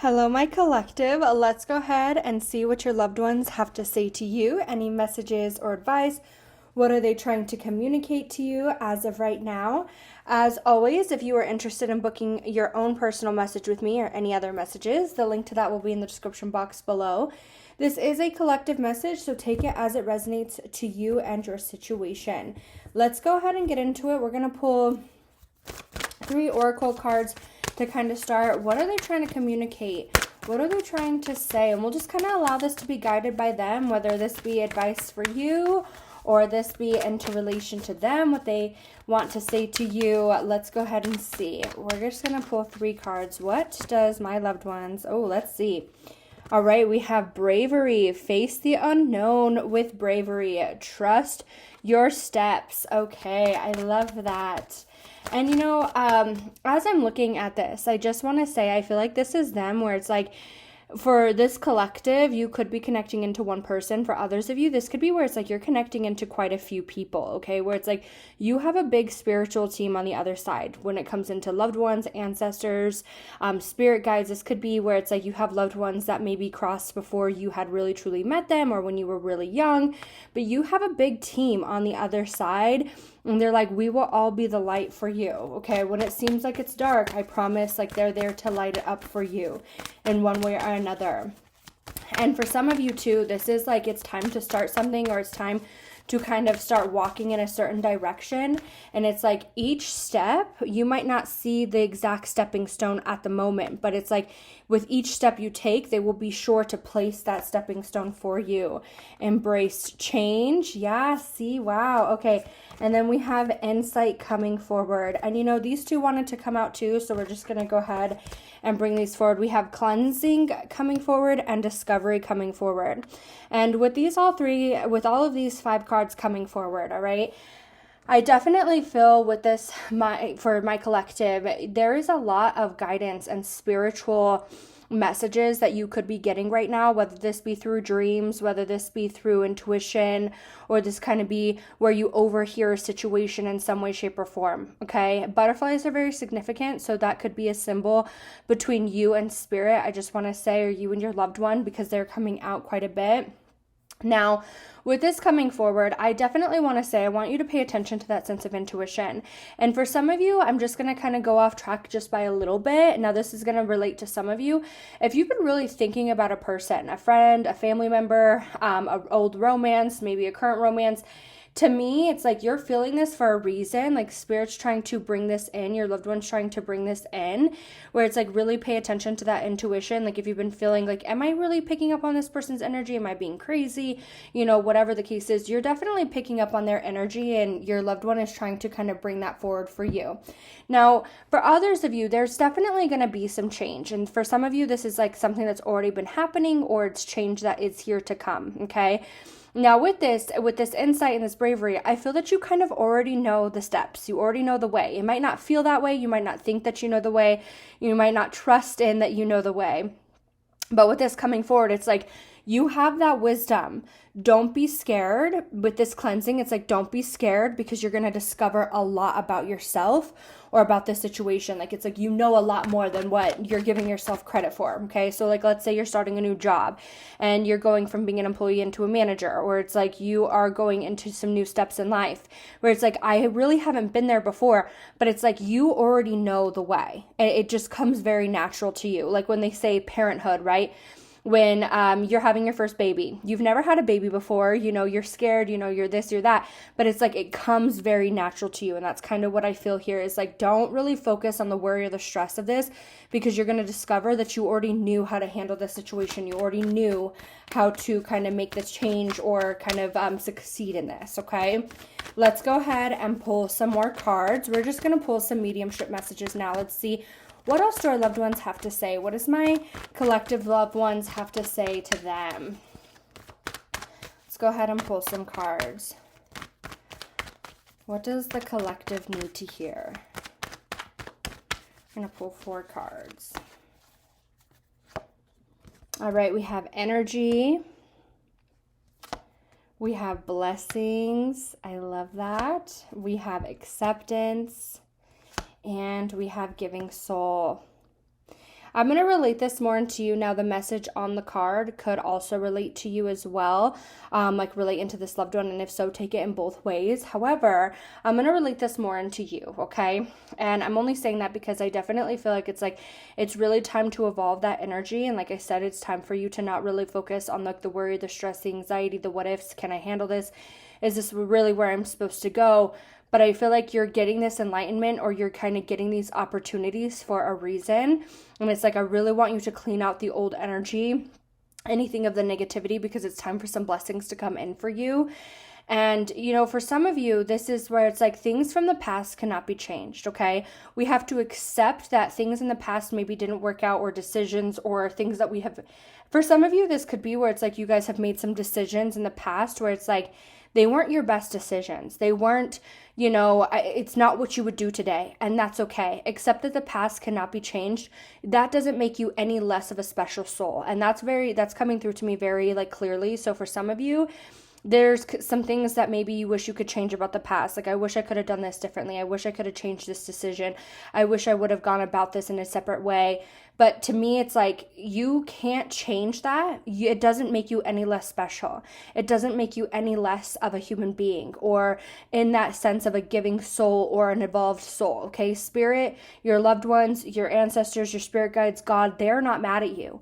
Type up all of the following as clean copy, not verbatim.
Hello, my collective. Let's go ahead and see what your loved ones have to say to you. Any messages or advice? What are they trying to communicate to you as of right now? As always, if you are interested in booking your own personal message with me or any other messages, the link to that will be in the description box below. This is a collective message, so take it as it resonates to you and your situation. Let's go ahead and get into it. We're going to pull 3 oracle cards to kind of start. What are they trying to communicate? What are they trying to say? And we'll just kind of allow this to be guided by them, whether this be advice for you or this be into relation to them, what they want to say to you. Let's go ahead and see. We're just going to pull 3 cards. What does my loved ones... Oh, let's see. All right, we have bravery. Face the unknown with bravery. Trust your steps. Okay, I love that. And you know, as I'm looking at this, I just want to say, I feel like this is them where it's like, for this collective, you could be connecting into one person. For others of you, this could be where it's like you're connecting into quite a few people, okay? Where it's like you have a big spiritual team on the other side when it comes into loved ones, ancestors, spirit guides. This could be where it's like you have loved ones that maybe crossed before you had really truly met them or when you were really young, but you have a big team on the other side. And they're like, we will all be the light for you, okay? When it seems like it's dark, I promise, like they're there to light it up for you in one way or another. And for some of you too, this is like it's time to start something, or it's time to kind of start walking in a certain direction. And it's like each step, you might not see the exact stepping stone at the moment, but it's like with each step you take, they will be sure to place that stepping stone for you. Embrace change. Yeah, see, wow. Okay. And then we have insight coming forward. And you know, these 2 wanted to come out too, so we're just going to go ahead and bring these forward. We have cleansing coming forward and discovery coming forward. And with these all 3, with all of these 5 cards coming forward, all right, I definitely feel with this, for my collective, there is a lot of guidance and spiritual messages that you could be getting right now, whether this be through dreams, whether this be through intuition, or this kind of be where you overhear a situation in some way, shape, or form. Okay, butterflies are very significant, so that could be a symbol between you and spirit, I just want to say, or you and your loved one, because they're coming out quite a bit. Now, with this coming forward, I definitely want to say I want you to pay attention to that sense of intuition. And for some of you, I'm just going to kind of go off track just by a little bit. Now, this is going to relate to some of you. If you've been really thinking about a person, a friend, a family member, an old romance, maybe a current romance, to me, it's like you're feeling this for a reason, like spirit's trying to bring this in, your loved one's trying to bring this in, where it's like really pay attention to that intuition. Like if you've been feeling like, am I really picking up on this person's energy? Am I being crazy? You know, whatever the case is, you're definitely picking up on their energy, and your loved one is trying to kind of bring that forward for you. Now, for others of you, there's definitely going to be some change. And for some of you, this is like something that's already been happening, or it's change that is here to come, okay? Now with this insight and this bravery, I feel that you kind of already know the steps. You already know the way. It might not feel that way. You might not think that you know the way. You might not trust in that you know the way. But with this coming forward, it's like you have that wisdom. Don't be scared with this cleansing. It's like, don't be scared, because you're going to discover a lot about yourself or about the situation. Like, it's like, you know, a lot more than what you're giving yourself credit for. Okay. So like, let's say you're starting a new job and you're going from being an employee into a manager, or it's like you are going into some new steps in life where it's like, I really haven't been there before, but it's like, you already know the way, and it just comes very natural to you. Like when they say parenthood, right? When you're having your first baby, you've never had a baby before, you know, you're scared, you know, you're this, you're that, but it's like, it comes very natural to you. And that's kind of what I feel here is like, don't really focus on the worry or the stress of this, because you're going to discover that you already knew how to handle the situation. You already knew how to kind of make this change or kind of succeed in this. Okay. Let's go ahead and pull some more cards. We're just going to pull some mediumship messages now. Let's see, what else do our loved ones have to say? What does my collective loved ones have to say to them? Let's go ahead and pull some cards. What does the collective need to hear? I'm going to pull 4 cards. All right, we have energy. We have blessings. I love that. We have acceptance. And we have giving soul. I'm going to relate this more into you. Now, the message on the card could also relate to you as well, like relate into this loved one. And if so, take it in both ways. However, I'm going to relate this more into you, okay? And I'm only saying that because I definitely feel like it's really time to evolve that energy. And like I said, it's time for you to not really focus on like the worry, the stress, the anxiety, the what ifs. Can I handle this? Is this really where I'm supposed to go? But I feel like you're getting this enlightenment, or you're kind of getting these opportunities for a reason. And it's like, I really want you to clean out the old energy, anything of the negativity, because it's time for some blessings to come in for you. And, you know, for some of you, this is where it's like things from the past cannot be changed, okay? We have to accept that things in the past maybe didn't work out, or decisions or things that we have. For some of you, this could be where it's like you guys have made some decisions in the past where it's like they weren't your best decisions. They weren't, you know, it's not what you would do today, and that's okay. Accept that the past cannot be changed. That doesn't make you any less of a special soul. And that's coming through to me very like clearly. So for some of you, there's some things that maybe you wish you could change about the past. Like, I wish I could have done this differently. I wish I could have changed this decision. I wish I would have gone about this in a separate way. But to me, it's like, you can't change that. It doesn't make you any less special. It doesn't make you any less of a human being, or in that sense of a giving soul or an evolved soul, okay? Spirit, your loved ones, your ancestors, your spirit guides, God, they're not mad at you.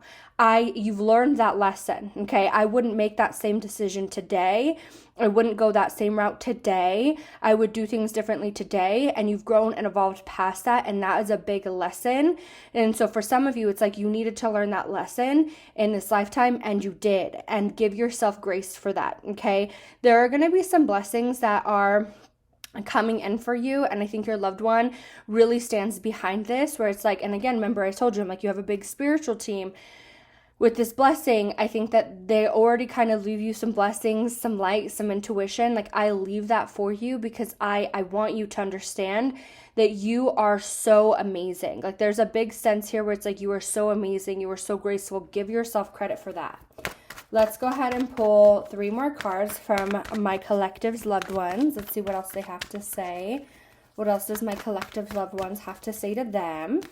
You've learned that lesson, okay? I wouldn't make that same decision today. I wouldn't go that same route today. I would do things differently today, and you've grown and evolved past that, and that is a big lesson. And so for some of you, it's like you needed to learn that lesson in this lifetime, and you did, and give yourself grace for that, okay? There are going to be some blessings that are coming in for you, and I think your loved one really stands behind this, where it's like, and again, remember I told you, I'm like, you have a big spiritual team. With this blessing, I think that they already kind of leave you some blessings, some light, some intuition. Like, I leave that for you because I want you to understand that you are so amazing. Like, there's a big sense here where it's like, you are so amazing. You are so graceful. Give yourself credit for that. Let's go ahead and pull 3 more cards from my collective's loved ones. Let's see what else they have to say. What else does my collective's loved ones have to say to them?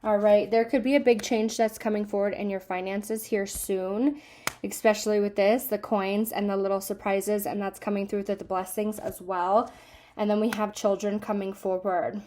All right, there could be a big change that's coming forward in your finances here soon, especially with this, the coins and the little surprises, and that's coming through with the blessings as well. And then we have children coming forward.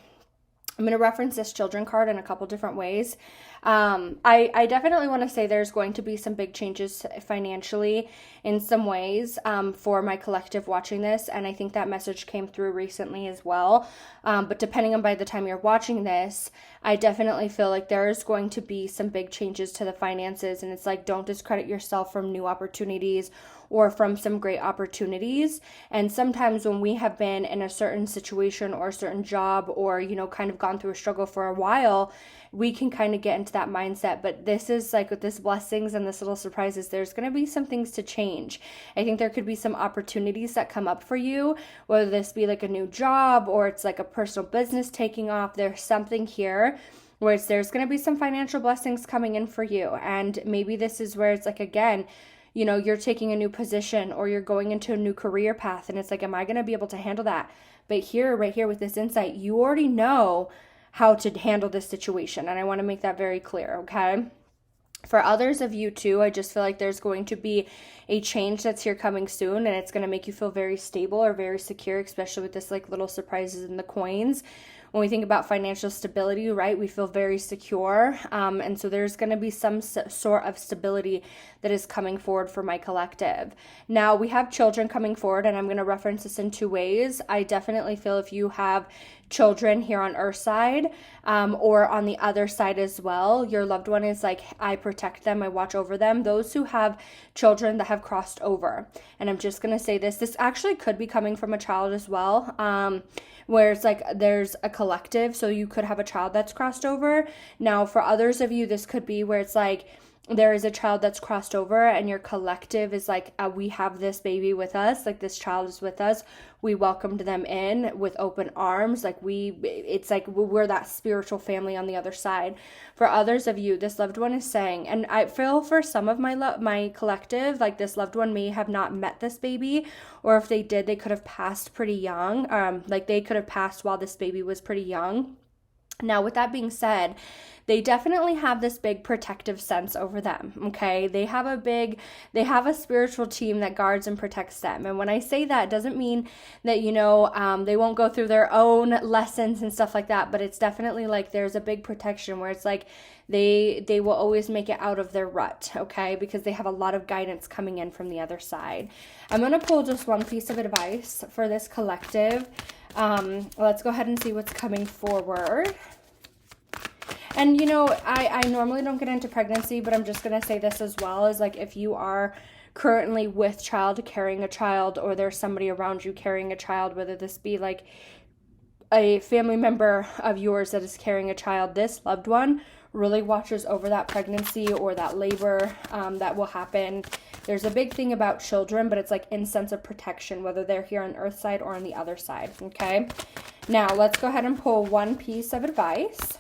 I'm going to reference this children card in a couple different ways. I definitely want to say there's going to be some big changes financially in some ways for my collective watching this. And I think that message came through recently as well. But depending on by the time you're watching this, I definitely feel like there is going to be some big changes to the finances. And it's like, don't discredit yourself from new opportunities or from some great opportunities. And sometimes when we have been in a certain situation or a certain job, or, you know, kind of gone through a struggle for a while, we can kind of get into that mindset. But this is like, with this blessings and this little surprises, there's going to be some things to change. I think there could be some opportunities that come up for you, whether this be like a new job or it's like a personal business taking off. There's something here where there's going to be some financial blessings coming in for you. And maybe this is where it's like, again, you know, you're taking a new position or you're going into a new career path, and it's like, am I going to be able to handle that? But here, right here with this insight, you already know how to handle this situation. And I want to make that very clear, okay? For others of you too, I just feel like there's going to be a change that's here coming soon, and it's going to make you feel very stable or very secure, especially with this like little surprises in the coins. When we think about financial stability, right, we feel very secure. And so there's going to be some sort of stability that is coming forward for my collective. Now, we have children coming forward, and I'm going to reference this in 2 ways. I definitely feel if you have children here on Earth side or on the other side as well, your loved one is like, I protect them, I watch over them. Those who have children that have crossed over, and I'm just going to say this actually could be coming from a child as well, where it's like there's a collective, so you could have a child that's crossed over. Now, for others of you, this could be where it's like, there is a child that's crossed over, and your collective is like, we have this baby with us, like this child is with us, we welcomed them in with open arms, like it's like we're that spiritual family on the other side. For others of you, this loved one is saying, and I feel for some of my collective, like this loved one may have not met this baby, or if they did, they could have passed pretty young, like they could have passed while this baby was pretty young. Now, with that being said, they definitely have this big protective sense over them, okay? They have a spiritual team that guards and protects them. And when I say that, it doesn't mean that, they won't go through their own lessons and stuff like that, but it's definitely like there's a big protection where it's like they will always make it out of their rut, okay? Because they have a lot of guidance coming in from the other side. I'm going to pull just one piece of advice for this collective. Let's go ahead and see what's coming forward. And, I normally don't get into pregnancy, but I'm just going to say this as well, is like if you are currently with child, carrying a child, or there's somebody around you carrying a child, whether this be like a family member of yours that is carrying a child, this loved one really watches over that pregnancy or that labor that will happen. There's a big thing about children, but it's like in sense of protection, whether they're here on earth side or on the other side, okay? Now, let's go ahead and pull one piece of advice.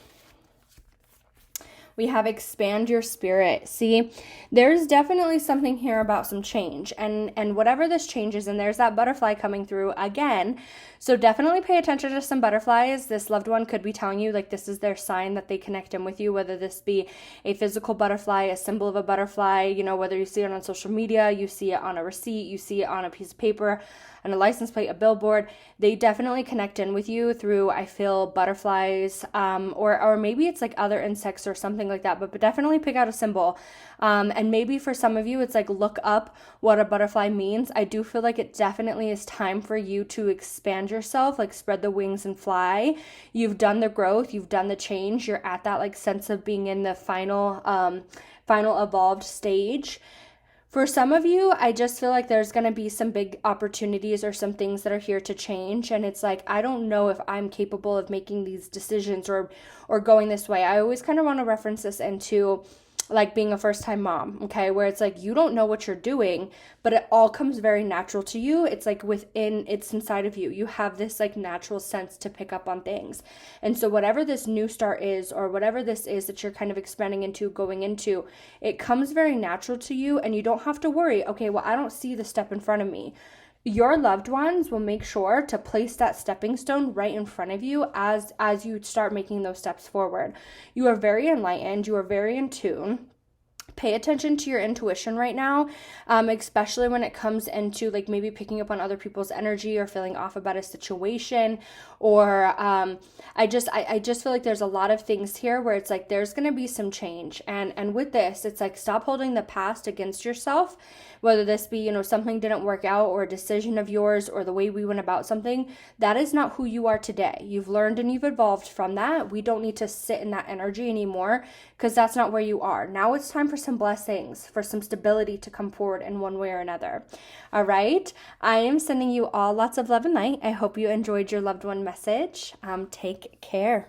We have expand your spirit. See, there's definitely something here about some change, and whatever this change is, and there's that butterfly coming through again. So definitely pay attention to some butterflies. This loved one could be telling you like this is their sign that they connect in with you, whether this be a physical butterfly, a symbol of a butterfly, whether you see it on social media, you see it on a receipt, you see it on a piece of paper, on a license plate, a billboard. They definitely connect in with you through, I feel, butterflies, or maybe it's like other insects or something like that, but definitely pick out a symbol. And maybe for some of you, it's like look up what a butterfly means. I do feel like it definitely is time for you to expand yourself, like spread the wings and fly. You've done the growth, you've done the change, you're at that like sense of being in the final evolved stage. For some of you, I just feel like there's going to be some big opportunities or some things that are here to change. And it's like, I don't know if I'm capable of making these decisions or going this way. I always kind of want to reference this into like being a first-time mom, okay, where it's like you don't know what you're doing, but it all comes very natural to you. It's like it's inside of you. You have this like natural sense to pick up on things. And so whatever this new start is, or whatever this is that you're kind of expanding into, going into, it comes very natural to you, and you don't have to worry, okay, well, I don't see the step in front of me. Your loved ones will make sure to place that stepping stone right in front of you as you start making those steps forward. You are very enlightened. You are very in tune. Pay attention to your intuition right now, especially when it comes into like maybe picking up on other people's energy or feeling off about a situation, or I just feel like there's a lot of things here where it's like there's going to be some change, and with this, it's like stop holding the past against yourself, whether this be something didn't work out, or a decision of yours, or the way we went about something. That is not who you are today. You've learned and you've evolved from that. We don't need to sit in that energy anymore, because that's not where you are. Now it's time for some blessings, for some stability to come forward in one way or another. All right. I am sending you all lots of love and light. I hope you enjoyed your loved one message. Take care.